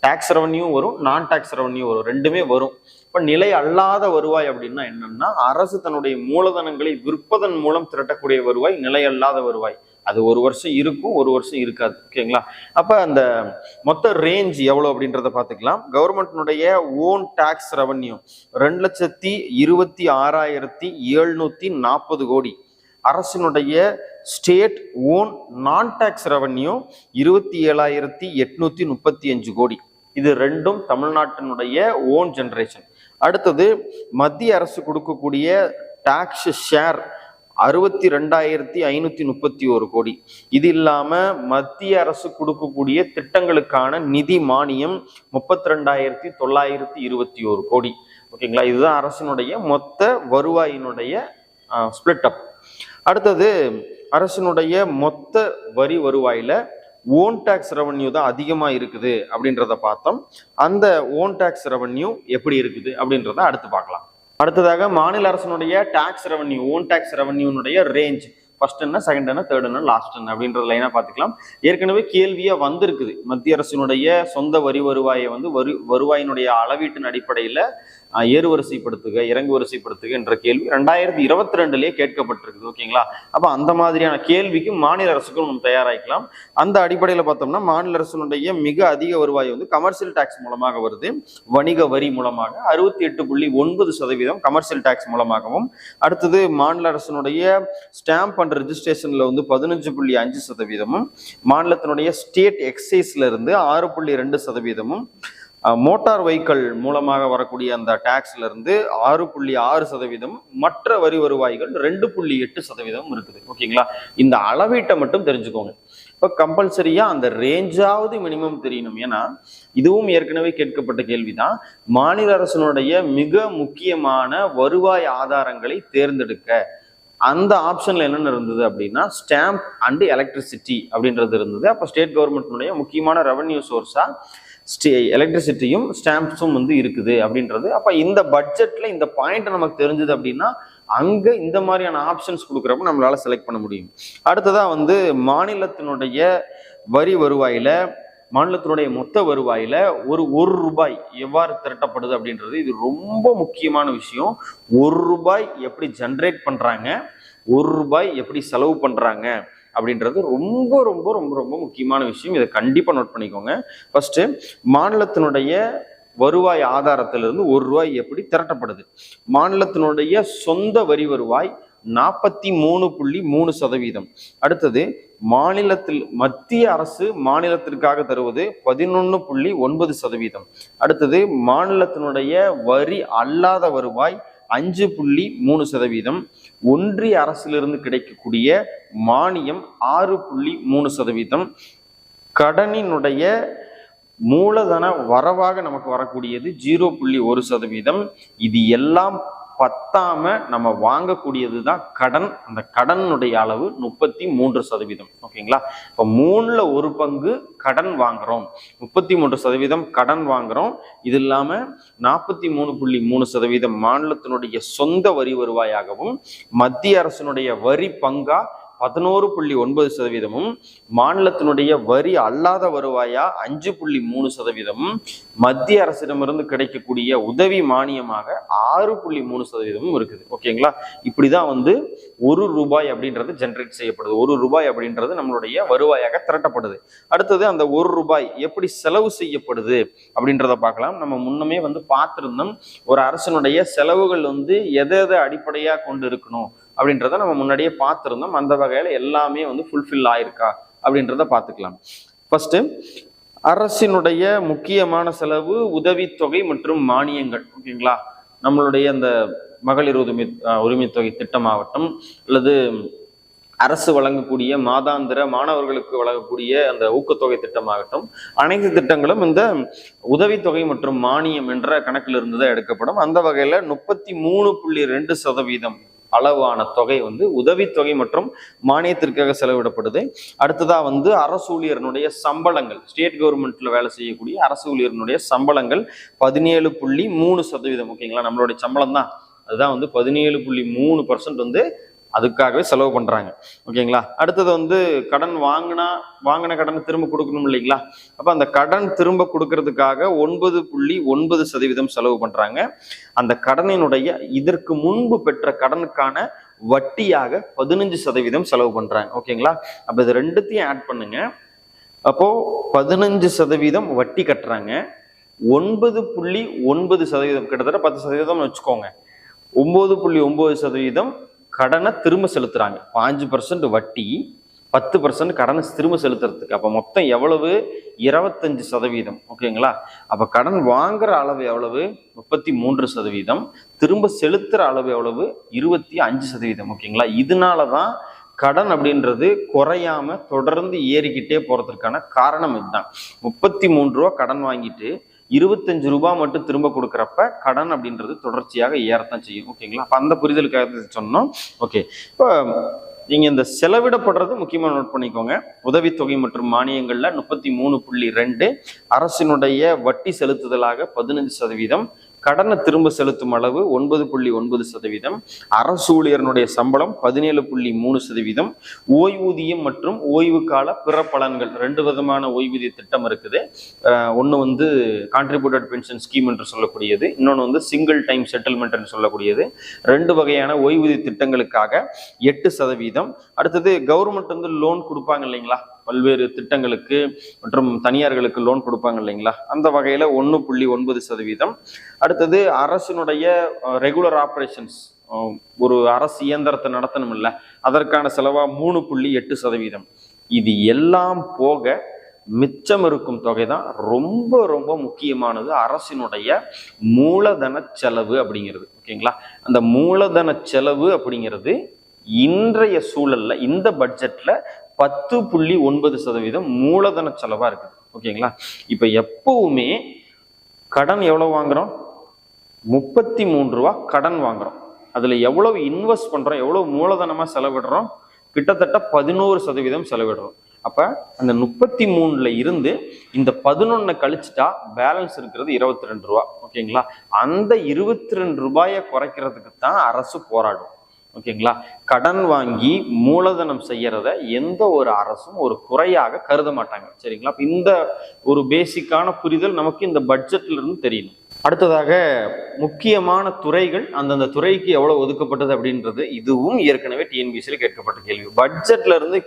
டாக்ஸ் ரெவன்யூ வரும், நான் டாக்ஸ் ரெவன்யூ வரும், 2மே வரும். இப்ப நிலை அல்லாத வருவாய் அப்படின்னா என்னன்னா, அரசு தன்னுடைய மூலதனங்களை விற்பதன் மூலம் திரட்டக்கூடிய வருவாய் நிலை அல்லாத வருவாய். அது ஒரு வருஷம் இருக்கும், ஒரு வருஷம் இருக்காது. ஓகேங்களா? அப்ப அந்த மொத்த ரேஞ்ச் எவ்வளவு அப்படின்றத பாத்துக்கலாம். கவர்மெண்ட்னுடைய ஓன் டாக்ஸ் ரெவன்யூ 2,26,740 கோடி. அரசினுடைய ஸ்டேட் ஓன் நான் டாக்ஸ் ரெவன்யூ 27,835 கோடி. இது 2ம் தமிழ்நாட்டினுடைய ஓன் ஜெனரேஷன். அடுத்தது மத்திய அரசு கொடுக்கக்கூடிய டாக்ஸ் ஷேர் 62,531 கோடி. இது இல்லாம மத்திய அரசு கொடுக்கக்கூடிய திட்டங்களுக்கான நிதி மானியம் 32,921 கோடி. ஓகேங்களா? இதுதான் அரசினுடைய மொத்த வருவாயினுடைய ஸ்பிளிட் அப். அடுத்தது அரசினுடைய மொத்த வரி வருவாயில ஓன் டாக்ஸ் ரெவன்யூ தான் அதிகமா இருக்குது அப்படின்றத பார்த்தோம். அந்த ஓன் டாக்ஸ் ரெவன்யூ எப்படி இருக்குது அப்படின்றத அடுத்து பார்க்கலாம். அடுத்ததாக மாநில அரசினுடைய டாக்ஸ் ரெவன்யூ, ஓன் டாக்ஸ் ரெவன்யூனுடைய ரேஞ்ச் ஃபர்ஸ்ட் என்ன, செகண்ட் என்ன, தேர்ட் என்ன, லாஸ்ட் என்ன அப்படின்ற லைனா பார்த்துக்கலாம். ஏற்கனவே கேள்வியா வந்திருக்குது. மத்திய அரசினுடைய சொந்த வரி வருவாயை வந்து வருவாயினுடைய அளவீட்டின் அடிப்படையில ஏறுவரிசைப்படுத்துக, இறங்கு வரிசைப்படுத்துக என்ற கேள்வி 2022 கேட்கப்பட்டிருக்குது. ஓகேங்களா? அப்ப அந்த மாதிரியான கேள்விக்கு மாநில அரசுக்கும் நம்ம தயாராகிக்கலாம். அந்த அடிப்படையில் பார்த்தோம்னா மாநில அரசினுடைய மிக அதிக வருவாய் வந்து கமர்ஷியல் டாக்ஸ் மூலமாக வருது. வணிக வரி மூலமாக 68.9% கமர்ஷியல் டாக்ஸ் மூலமாகவும், அடுத்தது மாநில அரசினுடைய ஸ்டாம்ப் அண்ட் ரெஜிஸ்ட்ரேஷன்ல வந்து 15.5%, மாநிலத்தினுடைய ஸ்டேட் எக்ஸைஸ்ல இருந்து 6.2%, மோட்டார் வெஹிக்கிள் மூலமாக வரக்கூடிய அந்த டாக்ஸ்ல இருந்து 6.6%, மற்ற வரி வருவாய்கள் 2.8% இருக்குது. ஓகேங்களா? இந்த அளவீட்டை மட்டும் தெரிஞ்சுக்கோங்க. இப்போ கம்பல்சரியா அந்த ரேஞ்சாவது மினிமம் தெரியணும். ஏன்னா இதுவும் ஏற்கனவே கேட்கப்பட்ட கேள்விதான். மாநில அரசினுடைய மிக முக்கியமான வருவாய் ஆதாரங்களை தேர்ந்தெடுக்க அந்த ஆப்ஷன்ல என்னென்ன இருந்தது அப்படின்னா ஸ்டாம்ப் அண்ட் எலக்ட்ரிசிட்டி அப்படின்றது இருந்தது. அப்போ ஸ்டேட் கவர்மெண்ட்னுடைய முக்கியமான ரெவன்யூ சோர்ஸா எலக்ட்ரிசிட்டியும் ஸ்டாம்ப்ஸும் வந்து இருக்குது அப்படின்றது. அப்ப இந்த பட்ஜெட்ல இந்த பாயிண்ட் நமக்கு தெரிஞ்சது அப்படின்னா அங்க இந்த மாதிரியான ஆப்ஷன்ஸ் கொடுக்குறப்ப நம்மளால செலக்ட் பண்ண முடியும். அடுத்ததா வந்து மாநிலத்தினுடைய வரி வருவாயில, மாநிலத்தினுடைய மொத்த வருவாயில ஒரு ரூபாய் எவ்வாறு திரட்டப்படுது அப்படின்றது இது ரொம்ப முக்கியமான விஷயம். ₹1 எப்படி ஜென்ரேட் பண்றாங்க, ₹1 எப்படி செலவு பண்றாங்க அப்படின்றது ரொம்ப ரொம்ப ரொம்ப ரொம்ப முக்கியமான விஷயம். இதை கண்டிப்பா நோட் பண்ணிக்கோங்க. ஃபர்ஸ்ட், மாநிலத்தினுடைய வருவாய் ஆதாரத்திலிருந்து ₹1 எப்படி திரட்டப்படுது. மாநிலத்தினுடைய சொந்த வரி வருவாய் 43.3%. அடுத்தது, மாநிலத்தில் மத்திய அரசு மாநிலத்திற்காக தருவது 11.9%. அடுத்தது, மாநிலத்தினுடைய வரி அல்லாத வருவாய் 5.3%. ஒன்றிய அரசிலிருந்து கிடைக்கக்கூடிய மானியம் 6.3%. கடனினுடைய மூலதன வரவாக நமக்கு வரக்கூடியது 0.1%. இது எல்லாம் பத்தாம நம்ம வாங்கக்கூடியது தான் கடன். அந்த கடனுடைய அளவு 33%. ஓகேங்களா? இப்போ 3ல் 1 பங்கு கடன் வாங்குறோம், 33% கடன் வாங்குறோம். இது இல்லாம 43.3% மாநிலத்தினுடைய சொந்த வரி வருவாயாகவும், மத்திய அரசினுடைய வரி பங்கா 11.9%, மாநிலத்தினுடைய வரி அல்லாத வருவாயா 5.3%, மத்திய அரசிடமிருந்து கிடைக்கக்கூடிய உதவி மானியமாக 6.3% இருக்குது. ஓகேங்களா? இப்படிதான் வந்து ₹1 அப்படின்றது ஜென்ரேட் செய்யப்படுது. ₹1 அப்படின்றது நம்மளுடைய வருவாயாக திரட்டப்படுது. அடுத்தது, அந்த ₹1 எப்படி செலவு செய்யப்படுது அப்படின்றத பார்க்கலாம். நம்ம முன்னமே வந்து பார்த்திருந்தோம், ஒரு அரசனுடைய செலவுகள் வந்து எதை அடிப்படையா கொண்டு இருக்கணும் அப்படின்றத நம்ம முன்னாடியே பார்த்திருந்தோம். அந்த வகையில எல்லாமே வந்து ஃபுல்ஃபில் ஆயிருக்கா அப்படின்றத பார்த்துக்கலாம். ஃபர்ஸ்ட், அரசினுடைய முக்கியமான செலவு உதவித்தொகை மற்றும் மானியங்கள். ஓகேங்களா? நம்மளுடைய அந்த மகளிர் உரிமை தொகை திட்டமாகட்டும், அல்லது அரசு வழங்கக்கூடிய மாதாந்திர மாணவர்களுக்கு வழங்கக்கூடிய அந்த ஊக்கத்தொகை திட்டமாகட்டும், அனைத்து திட்டங்களும் இந்த உதவித்தொகை மற்றும் மானியம் என்ற கணக்கில் இருந்துதான் எடுக்கப்படும். அந்த வகையில 33.2% அளவான தொகை வந்து உதவித்தொகை மற்றும் மானியத்திற்காக செலவிடப்படுது. அடுத்ததா வந்து அரசு ஊழியர்களுடைய சம்பளங்கள், ஸ்டேட் கவர்மெண்ட்ல வேலை செய்யக்கூடிய அரசு ஊழியர்களுடைய சம்பளங்கள் 17.3%. ஓகேங்களா? நம்மளுடைய சம்பளம் தான், அதுதான் வந்து 17.3% வந்து அதுக்காகவே செலவு பண்றாங்க. ஓகேங்களா? அடுத்தது வந்து கடன் வாங்கின கடனை திரும்ப கொடுக்கணும் இல்லைங்களா? அப்ப அந்த கடன் திரும்ப கொடுக்கறதுக்காக 9.9% செலவு பண்றாங்க. அந்த கடனினுடைய இதற்கு முன்பு பெற்ற கடனுக்கான வட்டியாக 15% செலவு பண்றாங்க. ஓகேங்களா? அப்ப இது ரெண்டுத்தையும் ஆட் பண்ணுங்க. அப்போ 15% வட்டி கட்டுறாங்க, 9.9% கிட்டத்தட்ட 10% வச்சுக்கோங்க, 9.9% கடனை திரும்ப செலுத்துறாங்க. 5% வட்டி, 10% கடனை திரும்ப செலுத்துறதுக்கு. அப்ப மொத்தம் எவ்வளவு? 25%. ஓகேங்களா? அப்ப கடன் வாங்குற அளவு எவ்வளவு? 33%. திரும்ப செலுத்துற அளவு எவ்வளவு? 25%. ஓகேங்களா? இதனாலதான் கடன் அப்படின்றது குறையாம தொடர்ந்து ஏறிக்கிட்டே போறதுக்கான காரணம் இதுதான். ₹33 கடன் வாங்கிட்டு ₹25 மட்டும் திரும்ப கொடுக்குறப்ப கடன் அப்படின்றது தொடர்ச்சியாக ஏறத்தான் செய்யும். ஓகேங்களா? அப்ப அந்த புரிதலுக்காக சொன்னோம். ஓகே, இப்போ நீங்க இந்த செலவிடப்படுறது முக்கியமா நோட் பண்ணிக்கோங்க. உதவித்தொகை மற்றும் மானியங்கள்ல 33.2, அரசினுடைய வட்டி செலுத்துதலாக 15%, கடனை திரும்ப செலுத்தும் அளவு 9.9%, அரசு ஊழியர்களுடைய சம்பளம் 17.3%, ஓய்வூதியம் மற்றும் ஓய்வு கால பிற பலன்கள் 2 விதமான ஓய்வூதிய திட்டம் இருக்குது. ஒன்று வந்து கான்ட்ரிபியூட்டட் பென்ஷன் ஸ்கீம் என்று சொல்லக்கூடியது, இன்னொன்று வந்து சிங்கிள் டைம் செட்டில்மெண்ட் என்று சொல்லக்கூடியது. 2 வகையான ஓய்வூதிய திட்டங்களுக்காக 8%. அடுத்தது கவர்மெண்ட் வந்து லோன் கொடுப்பாங்க இல்லைங்களா, பல்வேறு திட்டங்களுக்கு மற்றும் தனியார்களுக்கு லோன் கொடுப்பாங்க இல்லைங்களா, அந்த வகையில 1.9%. அடுத்தது அரசினுடைய ரெகுலர் ஆப்ரேஷன்ஸ், ஒரு அரசு இயந்திரத்தை நடத்தணும் இல்ல, அதற்கான செலவா 3.8%. இது எல்லாம் போக மிச்சம் இருக்கும் தொகை தான் ரொம்ப ரொம்ப முக்கியமானது, அரசினுடைய மூலதன செலவு அப்படிங்கிறது. ஓகேங்களா, அந்த மூலதன செலவு அப்படிங்கிறது இன்றைய சூழல்ல இந்த பட்ஜெட்ல 10.9% மூலதன செலவா இருக்குது. ஓகேங்களா, இப்ப எப்பவுமே கடன் எவ்வளவு வாங்குறோம், 33 ரூபா கடன் வாங்குறோம். அதுல எவ்வளவு இன்வெஸ்ட் பண்றோம், எவ்வளவு மூலதனமா செலவிடுறோம், கிட்டத்தட்ட 11% செலவிடுறோம். அப்ப அந்த 33ல இருந்து இந்த 11 கழிச்சுட்டா பேலன்ஸ் இருக்கிறது 22 ரூபா. ஓகேங்களா, அந்த 22 ரூபாயை குறைக்கிறதுக்கு தான் அரசு போராடும். ஓகேங்களா, கடன் வாங்கி மூலதனம் செய்யறத எந்த ஒரு அரசும் ஒரு குறையாக கருத மாட்டாங்க. சரிங்களா, இந்த ஒரு பேசிக்கான புரிதல் நமக்கு இந்த பட்ஜெட்ல இருந்து தெரியணும். அடுத்ததாக முக்கியமான துறைகள், அந்தந்த துறைக்கு எவ்வளவு ஒதுக்கப்பட்டது அப்படின்றது, இதுவும் ஏற்கனவே டிஎன்பிஎஸ்சியில் கேட்கப்பட்ட கேள்வி. பட்ஜெட்ல இருந்து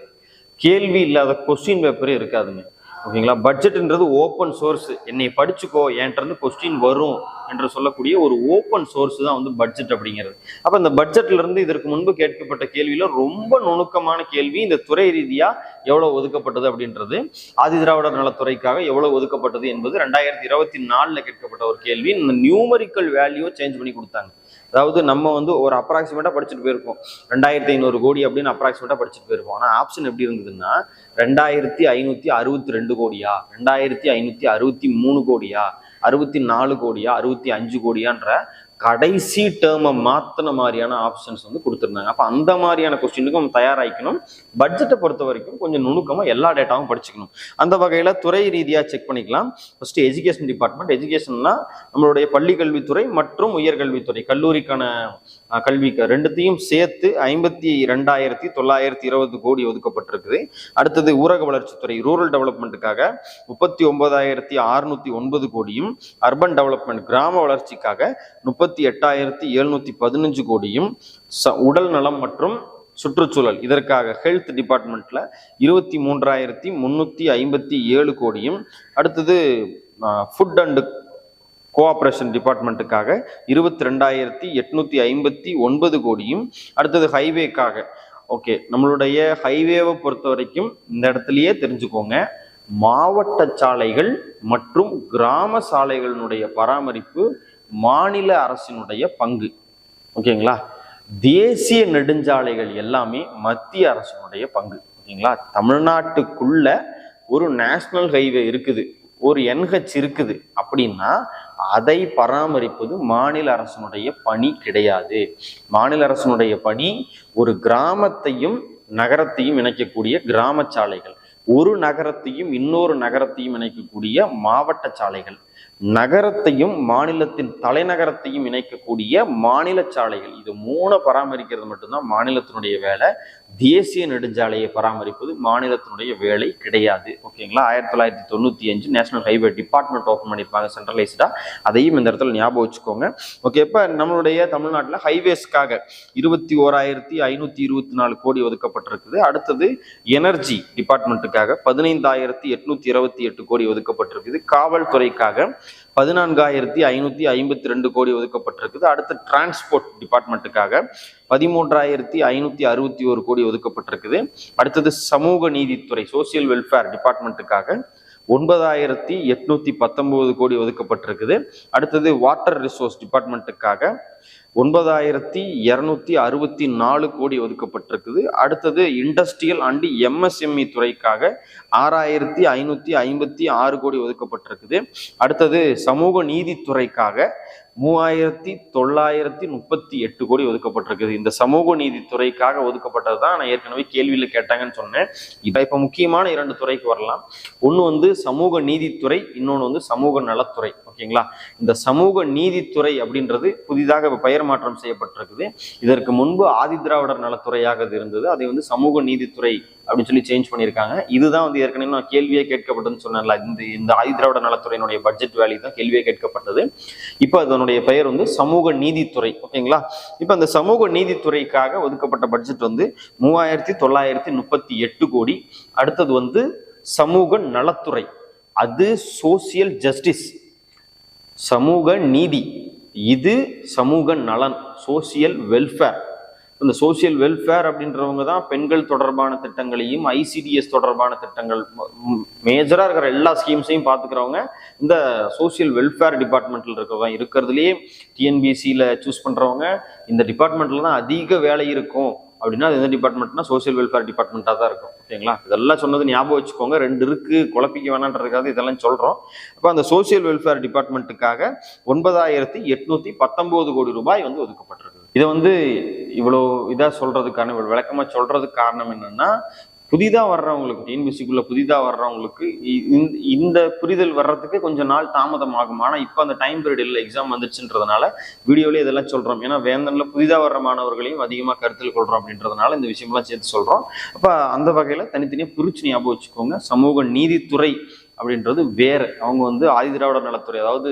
கேள்வி இல்லாத கொஸ்டின் பேப்பரே இருக்காதுங்க. ஓகேங்களா, பட்ஜெட்ன்றது ஓப்பன் சோர்ஸ், என்னை படிச்சுக்கோ என்கிட்ட இருந்து கொஸ்டின் வரும் என்று சொல்லக்கூடிய ஒரு ஓப்பன் சோர்ஸ் தான் வந்து பட்ஜெட் அப்படிங்கிறது. அப்ப இந்த பட்ஜெட்ல இருந்து இதற்கு முன்பு கேட்கப்பட்ட கேள்வியில ரொம்ப நுணுக்கமான கேள்வி, இந்த துறை ரீதியா எவ்வளவு ஒதுக்கப்பட்டது அப்படின்றது, ஆதி திராவிடர் நலத்துறைக்காக எவ்வளவு ஒதுக்கப்பட்டது என்பது 2024 கேட்கப்பட்ட ஒரு கேள்வி. இந்த நியூமரிக்கல் வேல்யூ சேஞ்ச் பண்ணி கொடுத்தாங்க. அதாவது நம்ம வந்து ஒரு அப்ராக்சிமேட்டா படிச்சுட்டு போயிருப்போம், 2500 கோடி அப்படின்னு அப்ராக்சிமேட்டா படிச்சுட்டு போயிருப்போம். ஆனா ஆப்ஷன் எப்படி இருந்ததுன்னா 2562 கோடியா, 2563 கோடியா, 64 கோடியா, 65 கோடியான்ற கடைசி டேர்மை மாத்தின மாதிரியான ஆப்ஷன்ஸ் வந்து கொடுத்துருந்தாங்க. அப்போ அந்த மாதிரியான கொஸ்டினுக்கு நம்ம தயாராகிக்கணும். பட்ஜெட்டை பொறுத்த வரைக்கும் கொஞ்சம் நுணுக்கமாக எல்லா டேட்டாவும் படிச்சுக்கணும். அந்த வகையில் துறை ரீதியாக செக் பண்ணிக்கலாம். First education department. எஜுகேஷன்னா நம்மளுடைய பள்ளி கல்வித்துறை மற்றும் உயர்கல்வித்துறை, கல்லூரிக்கான கல்விக்கு ரெண்டுத்தையும் சேர்த்து 52,920 கோடி ஒதுக்கப்பட்டிருக்குது. அடுத்தது ஊரக வளர்ச்சித்துறை, ரூரல் டெவலப்மெண்ட்டுக்காக 39,609 கோடியும், அர்பன் டெவலப்மெண்ட் கிராம வளர்ச்சிக்காக 38,715 கோடியும், உடல் நலம் மற்றும் சுற்றுச்சூழல் இதற்காக ஹெல்த் டிபார்ட்மெண்ட்ல 23,357 கோடியும், அடுத்தது ஃபுட் அண்ட் கோஆபரேஷன் டிபார்ட்மெண்ட்டுக்காக 22,859 கோடியும், அடுத்தது ஹைவேக்காக, ஓகே நம்மளுடைய ஹைவேவை பொறுத்த வரைக்கும் இந்த இடத்துலயே தெரிஞ்சுக்கோங்க, மாவட்ட சாலைகள் மற்றும் கிராம சாலைகளினுடைய பராமரிப்பு மாநில அரசினுடைய பங்கு. ஓகேங்களா, தேசிய நெடுஞ்சாலைகள் எல்லாமே மத்திய அரசினுடைய பங்கு. ஓகேங்களா, தமிழ்நாட்டுக்குள்ள ஒரு நேஷனல் ஹைவே இருக்குது, ஒரு என்ஹெச் இருக்குது அப்படின்னா அதை பராமரிப்பது மாநில அரசினுடைய பணி கிடையாது. மாநில அரசினுடைய பணி ஒரு கிராமத்தையும் நகரத்தையும் இணைக்கக்கூடிய கிராம சாலைகள், ஒரு நகரத்தையும் இன்னொரு நகரத்தையும் இணைக்கக்கூடிய மாவட்ட சாலைகள், நகரத்தையும் மாநிலத்தின் தலைநகரத்தையும் இணைக்கக்கூடிய மாநில சாலைகள், இது 3 பராமரிக்கிறது மட்டும்தான் மாநிலத்தினுடைய வேலை. தேசிய நெடுஞ்சாலையை பராமரிப்பது மாநிலத்தினுடைய வேலை கிடையாது. ஓகேங்களா, 1995 நேஷனல் ஹைவே டிபார்ட்மெண்ட் ஓப்பன் பண்ணியிருப்பாங்க சென்ட்ரலைஸ்டா, அதையும் இந்த இடத்துல ஞாபகம் வச்சுக்கோங்க. ஓகே, இப்ப நம்மளுடைய தமிழ்நாட்டில் ஹைவேஸ்க்காக 21,524 கோடி ஒதுக்கப்பட்டிருக்குது. அடுத்தது எனர்ஜி டிபார்ட்மெண்ட்டுக்காக 15,828 கோடி ஒதுக்கப்பட்டிருக்குது. காவல்துறைக்காக 14,552 கோடி ஒதுக்கப்பட்டிருக்குது. அடுத்து டிரான்ஸ்போர்ட் டிபார்ட்மெண்ட்டுக்காக 13,561 கோடி ஒதுக்கப்பட்டிருக்குது. அடுத்தது சமூக நீதித்துறை சோசியல் வெல்ஃபேர் டிபார்ட்மெண்ட்டுக்காக 9,819 கோடி ஒதுக்கப்பட்டிருக்குது. அடுத்தது வாட்டர் ரிசோர்ஸ் டிபார்ட்மெண்ட்டுக்காக 9,264 கோடி ஒதுக்கப்பட்டிருக்குது. அடுத்தது இண்டஸ்ட்ரியல் அண்ட் எம்எஸ்எம்இ துறைக்காக 6,556 கோடி ஒதுக்கப்பட்டிருக்குது. அடுத்தது சமூக நீதித்துறைக்காக 3,938 கோடி ஒதுக்கப்பட்டிருக்குது. இந்த சமூக நீதித்துறைக்காக ஒதுக்கப்பட்டது தான் நான் ஏற்கனவே கேள்வியில் கேட்டாங்கன்னு சொன்னேன். இதை இப்போ முக்கியமான 2 துறைக்கு வரலாம். ஒன்று வந்து சமூக நீதித்துறை, இன்னொன்று வந்து சமூக நலத்துறை. ஓகேங்களா. இந்த சமூக நீதித்துறை அப்படின்றது புதிதாக பெயர் மாற்றம் செய்யப்பட்டிருக்குது. இதற்கு முன்பு ஆதிதிராவிடர் நலத்துறையாக இது இருந்தது. அதை வந்து சமூக நீதித்துறை அப்படின்னு சொல்லி சேஞ்ச் பண்ணியிருக்காங்க. இதுதான் வந்து ஏற்கனவே நான் கேள்வியே கேட்கப்பட்டதுன்னு சொன்னேன்ல, இந்த ஆதிதிராவிடர் நலத்துறையினுடைய பட்ஜெட் வேல்யூ தான் கேள்வியே கேட்கப்பட்டது. இப்போ அதனுடைய பெயர் வந்து சமூக நீதித்துறை. ஓகேங்களா. இப்போ அந்த சமூக நீதித்துறைக்காக ஒதுக்கப்பட்ட பட்ஜெட் வந்து 3938 கோடி. அடுத்தது வந்து சமூக நலத்துறை, அது சோசியல் ஜஸ்டிஸ், சமூக நீதி, இது சமூக நலன், சோசியல் வெல்ஃபேர். இந்த சோசியல் வெல்ஃபேர் அப்படின்றவங்க தான் பெண்கள் தொடர்பான திட்டங்களையும் ஐசிடிஎஸ் தொடர்பான திட்டங்கள் மேஜரா இருக்கிற எல்லா ஸ்கீம்ஸையும் பார்த்துக்கிறவங்க இந்த சோசியல் வெல்ஃபேர் டிபார்ட்மெண்ட்ல இருக்கிறவங்க. இருக்கிறதுலேயே டிஎன்பிஎஸ்சியில் சூஸ் பண்றவங்க இந்த டிபார்ட்மெண்ட்ல தான் அதிக வேலை இருக்கும் அப்படின்னா அது எந்த டிபார்ட்மெண்ட்னா சோசியல் வெல்ஃபேர் டிபார்ட்மெண்ட்டாக தான் இருக்கும். ஓகேங்களா. இதெல்லாம் சொன்னது ஞாபகம் வச்சுக்கோங்க, 2 இருக்கு, குழப்பிக்க வேணான்றதுக்காக இதெல்லாம் சொல்றோம். அப்போ அந்த சோசியல் வெல்ஃபேர் டிபார்ட்மெண்ட்டுக்காக 9819 கோடி ரூபாய் வந்து ஒதுக்கப்பட்டிருக்கு. இதை வந்து இவ்வளோ இதா சொல்றதுக்கான விளக்கமா சொல்றதுக்கு காரணம் என்னன்னா, புதிதாக வர்றவங்களுக்கு டிஎன்பிஎஸ்சிக்குள்ள புதிதாக வர்றவங்களுக்கு இந்த புரிதல் வர்றதுக்கு கொஞ்சம் நாள் தாமதம் ஆகும். ஆனால் இப்போ அந்த டைம் பீரியட் இல்லை, எக்ஸாம் வந்துருச்சுன்றதுனால வீடியோலேயே இதெல்லாம் சொல்கிறோம். ஏன்னா வேந்தனில் புதிதாக வர்ற மாணவர்களையும் அதிகமாக கருத்தில் கொள்கிறோம் அப்படின்றதுனால இந்த விஷயம்லாம் சேர்த்து சொல்கிறோம். அப்போ அந்த வகையில் தனித்தனியாக பிரிச்சு ஞாபகம் வச்சுக்கோங்க. சமூக நீதித்துறை அப்படின்றது வேறு, அவங்க வந்து ஆதிதிராவிடர் நலத்துறை, அதாவது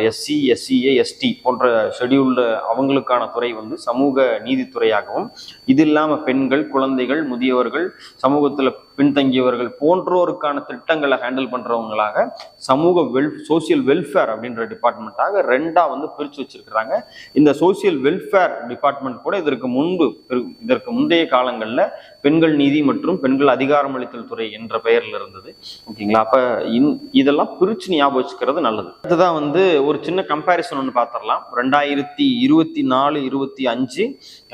எஸ்சி எஸ்சிஏ எஸ்டி போன்ற ஷெடியூல்டு அவங்களுக்கான துறை வந்து சமூக நீதித்துறையாகவும், இது இல்லாமல் பெண்கள், குழந்தைகள், முதியவர்கள், சமூகத்தில் பின்தங்கியவர்கள் போன்றோருக்கான திட்டங்களை ஹேண்டில் பண்றவங்களாக சமூக சோசியல் வெல்ஃபேர் அப்படின்ற டிபார்ட்மெண்ட்டாக 2ஆ வந்து பிரிச்சு வச்சிருக்கிறாங்க. இந்த சோசியல் வெல்ஃபேர் டிபார்ட்மெண்ட் கூட இதற்கு முந்தைய காலங்களில் பெண்கள் நீதி மற்றும் பெண்கள் அதிகாரமளித்தல் துறை என்ற பெயர்ல இருந்தது. ஓகேங்களா. அப்ப இதெல்லாம் பிரிச்சு ஞாபகம் வச்சுக்கிறது நல்லது. அடுத்ததான் வந்து ஒரு சின்ன கம்பேரிசன் ஒன்று பார்த்துடலாம். 2024-25,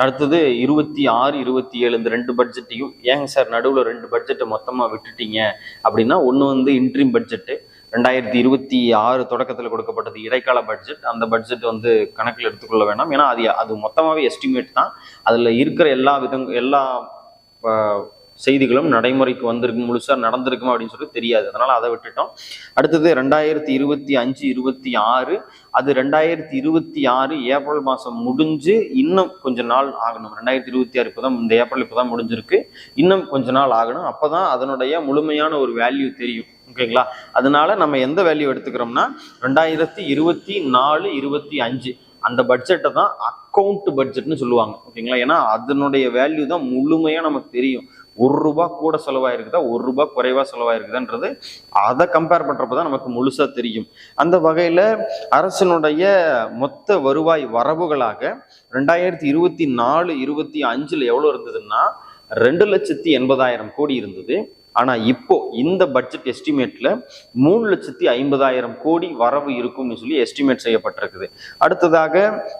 அடுத்தது 26-27 இந்த 2 பட்ஜெட்டையும். ஏங்க சார் நடுவில் 2 பட்ஜெட்டை மொத்தமா விட்டுட்டீங்க அப்படின்னா, ஒன்று வந்து இன்ட்ரீம் பட்ஜெட்டு 2026 தொடக்கத்தில் கொடுக்கப்பட்டது இடைக்கால பட்ஜெட். அந்த பட்ஜெட் வந்து கணக்கில் எடுத்துக்கொள்ள வேண்டாம், ஏன்னா அது மொத்தமாகவே எஸ்டிமேட் தான். அதில் இருக்கிற எல்லா செய்திகளும் நடைமுறைக்கு வந்திருக்கு, முழுசா நடந்திருக்குமா அப்படின்னு சொல்லி தெரியாது, அதனால அதை விட்டுட்டோம். அடுத்தது 2025-26, அது 2026 ஏப்ரல் மாதம் முடிஞ்சு இன்னும் கொஞ்ச நாள் ஆகணும். 2026 இப்போதான், இந்த ஏப்ரல் இப்போதான் முடிஞ்சிருக்கு, இன்னும் கொஞ்ச நாள் ஆகணும். அப்போதான் அதனுடைய முழுமையான ஒரு வேல்யூ தெரியும். ஓகேங்களா. அதனால நம்ம எந்த வேல்யூ எடுத்துக்கிறோம்னா 2024-25 அந்த பட்ஜெட்டை தான் அக்கௌண்ட் பட்ஜெட்னு சொல்லுவாங்க. ஓகேங்களா. ஏன்னா அதனுடைய வேல்யூ தான் முழுமையா நமக்கு தெரியும். ₹1 கூட செலவாயிருக்குதா, ₹1 குறைவா செலவாயிருக்குதான்றது அதை கம்பேர் பண்றப்பதான் நமக்கு முழுசா தெரியும். அந்த வகையில அரசினுடைய மொத்த வருவாய் வரவுகளாக 2024-25 எவ்வளவு இருந்ததுன்னா 2,80,000 கோடி இருந்தது. ஆனா இப்போ இந்த பட்ஜெட் எஸ்டிமேட்ல 3,50,000 கோடி வரவு இருக்கும்னு சொல்லி எஸ்டிமேட் செய்யப்பட்டிருக்குது. அடுத்ததாக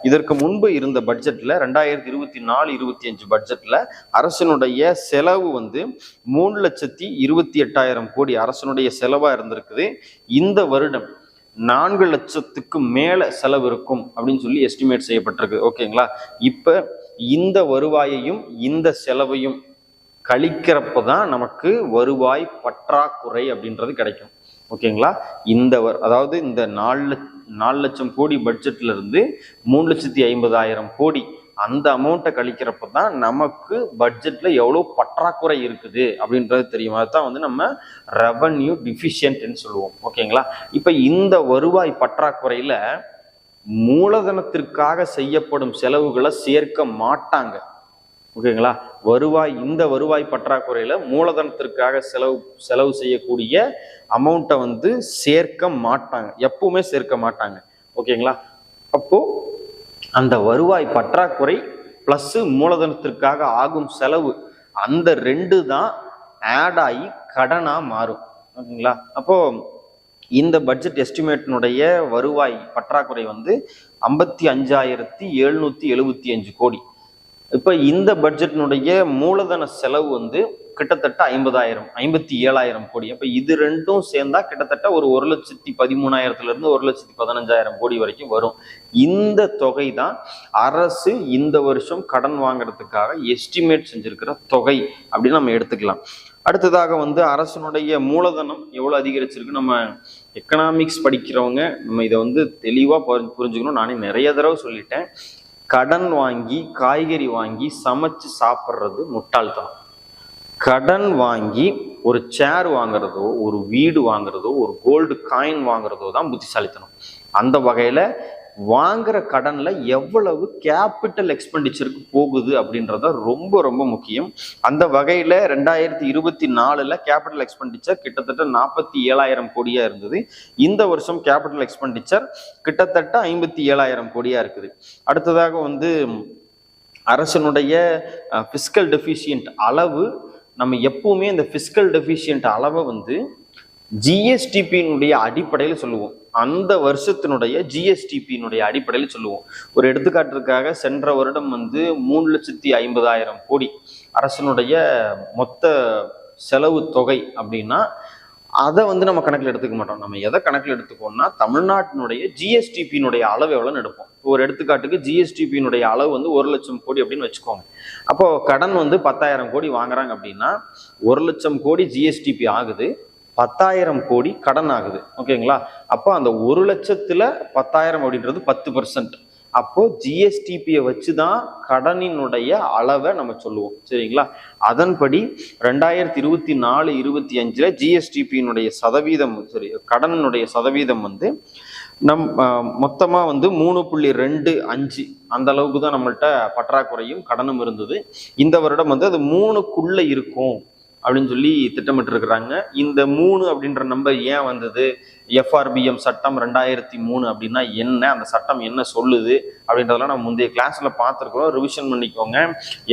இதற்கு முன்பு இருந்த பட்ஜெட்ல 2024-25 பட்ஜெட்ல அரசனுடைய செலவு வந்து 3,28,000 கோடி அரசனுடைய செலவா இருந்திருக்குது. இந்த வருடம் 4 லட்சத்துக்கு மேல செலவு இருக்கும் அப்படின்னு சொல்லி எஸ்டிமேட் செய்யப்பட்டிருக்கு. ஓகேங்களா. இப்ப இந்த வருவாயையும் இந்த செலவையும் கழிக்கிறப்பதான் நமக்கு வருவாய் பற்றாக்குறை அப்படின்றது கிடைக்கும். ஓகேங்களா. அதாவது இந்த 4 லட்சம் கோடி பட்ஜெட்ல இருந்து 3,50,000 கோடி அந்த அமௌண்ட்டை கழிக்கிறப்பதான் நமக்கு பட்ஜெட்ல எவ்வளவு பற்றாக்குறை இருக்குது அப்படின்றது தெரியும். அதுதான் வந்து நம்ம ரெவன்யூ டிஃபிஷியன்ட்னு சொல்லுவோம். ஓகேங்களா. இப்ப இந்த வருவாய் பற்றாக்குறையில மூலதனத்திற்காக செய்யப்படும் செலவுகளை சேர்க்க மாட்டாங்க. ஓகேங்களா. இந்த வருவாய் பற்றாக்குறையில மூலதனத்திற்காக செலவு செய்யக்கூடிய அமௌண்ட்டை வந்து சேர்க்க மாட்டாங்க, எப்பவுமே சேர்க்க மாட்டாங்க. ஓகேங்களா. அப்போ அந்த வருவாய் பற்றாக்குறை பிளஸ் மூலதனத்திற்காக ஆகும் செலவு, அந்த 2 தான் ஆட் ஆகி கடனா மாறும். ஓகேங்களா. அப்போ இந்த பட்ஜெட் எஸ்டிமேட்டினுடைய வருவாய் பற்றாக்குறை வந்து 55,775 கோடி. இப்ப இந்த பட்ஜெட்டினுடைய மூலதன செலவு வந்து கிட்டத்தட்ட 57,000 கோடி. அப்ப இது 2ம் சேர்ந்தா கிட்டத்தட்ட ஒரு 1,13,000 1,15,000 கோடி வரைக்கும் வரும். இந்த தொகை தான் அரசு இந்த வருஷம் கடன் வாங்குறதுக்காக எஸ்டிமேட் செஞ்சிருக்கிற தொகை அப்படின்னு நம்ம எடுத்துக்கலாம். அடுத்ததாக வந்து அரசனுடைய மூலதனம் எவ்வளவு அதிகரிச்சிருக்கு நம்ம எக்கனாமிக்ஸ் படிக்கிறவங்க நம்ம இதை வந்து தெளிவாக புரிஞ்சுக்கணும். நானே நிறைய தடவை சொல்லிட்டேன். கடன் வாங்கி காய்கறி வாங்கி சமைச்சு சாப்பிட்றது முட்டாள்தனம். கடன் வாங்கி ஒரு சேர் வாங்குறதோ, ஒரு வீடு வாங்குறதோ, ஒரு கோல்டு காயின் வாங்குறதோ தான் புத்திசாலித்தனம். அந்த வகையில வாங்குற கடன்ல எவ்வளவு கேபிட்டல் எக்ஸ்பெண்டிச்சருக்கு போகுது அப்படின்றத ரொம்ப ரொம்ப முக்கியம். அந்த வகையில 2024 கேபிட்டல் எக்ஸ்பெண்டிச்சர் கிட்டத்தட்ட 47,000 கோடியா இருந்தது. இந்த வருஷம் கேபிட்டல் எக்ஸ்பெண்டிச்சர் கிட்டத்தட்ட 57,000 கோடியா இருக்குது. அடுத்ததாக வந்து அரசனுடைய பிஸ்கல் டெஃபிஷியன்ட் அளவு, நம்ம எப்பவுமே இந்த பிஸ்கல் டெஃபிஷியன்ட் அளவை வந்து ஜிஎஸ்டிபியினுடைய அடிப்படையில் சொல்லுவோம். அந்த வருஷத்தினுடைய ஜிஎஸ்டிபியினுடைய அடிப்படையில் சொல்லுவோம். ஒரு எடுத்துக்காட்டுக்காக சென்ற வருடம் வந்து 3,50,000 கோடி அரசனுடைய மொத்த செலவு தொகை அப்படின்னா அதை வந்து நம்ம கணக்கில் எடுத்துக்க மாட்டோம். நம்ம எதை கணக்கில் எடுத்துக்கோம்னா தமிழ்நாட்டினுடைய ஜிஎஸ்டிபியினுடைய அளவு எவ்வளோன்னு எடுப்போம். ஒரு எடுத்துக்காட்டுக்கு ஜிஎஸ்டிபியினுடைய அளவு வந்து 1,00,000 கோடி அப்படின்னு வச்சுக்கோங்க. அப்போ கடன் வந்து 10,000 கோடி வாங்குறாங்க அப்படின்னா 1,00,000 கோடி ஜிஎஸ்டிபி ஆகுது, 10,000 கோடி கடன் ஆகுது. ஓகேங்களா? அப்போ அந்த 1,00,000த்துல 10,000 அப்படின்றது 10%. அப்போ ஜிஎஸ்டிபியை வச்சுதான் கடனினுடைய அளவை நம்ம சொல்லுவோம். சரிங்களா? அதன்படி 2024-25 ஜிஎஸ்டிபியினுடைய சதவீதம், சரி, கடனுடைய சதவீதம் வந்து மொத்தமா வந்து 3.25 அந்த அளவுக்கு தான் நம்மள்கிட்ட பற்றாக்குறையும் கடனும் இருந்தது. இந்த வருடம் வந்து அது 3க்குள்ள இருக்கும் அப்படின்னு சொல்லி திட்டமிட்டு இருக்கிறாங்க. இந்த 3 அப்படின்ற நம்பர் ஏன் வந்தது? எஃப்ஆர்பிஎம் சட்டம் 2003 அப்படின்னா என்ன, அந்த சட்டம் என்ன சொல்லுது அப்படின்றதெல்லாம் நம்ம முந்தைய கிளாஸ்ல பார்த்துருக்கிறோம். ரிவிஷன் பண்ணிக்கோங்க.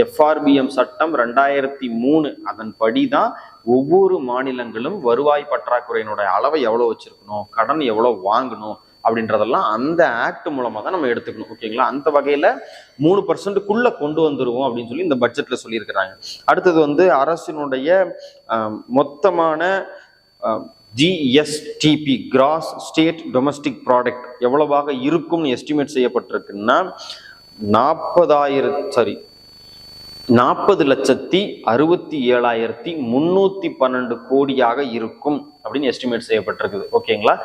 எஃப்ஆர்பிஎம் சட்டம் 2003 அதன்படி தான் ஒவ்வொரு மாநிலங்களும் வருவாய் பற்றாக்குறையினுடைய அளவை எவ்வளோ வச்சிருக்கணும், கடன் எவ்வளோ வாங்கணும் அப்படின்றதெல்லாம் அந்த ஆக்ட் மூலமா தான் நம்ம எடுத்துக்கணும். ஓகேங்களா? அந்த வகையில 3%க்குள்ள கொண்டு வந்துருவோம் அப்படின்னு சொல்லி இந்த பட்ஜெட்ல சொல்லியிருக்கிறாங்க. அடுத்தது வந்து அரசினுடைய மொத்தமான GSDP gross state domestic product எவ்வளவாக இருக்கும்னு எஸ்டிமேட் செய்யப்பட்டிருக்குன்னா 40,67,312 கோடியாக இருக்கும் அப்படின்னு எஸ்டிமேட் செய்யப்பட்டிருக்குது. ஓகேங்களா?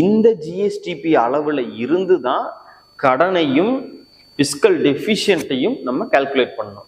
இந்த ஜிஎஸ்டிபி அளவுல இருந்து தான் கடனையும் பிஸ்கல் டெஃபிஷியன்ட்டையும் நம்ம கால்குலேட் பண்ணணும்.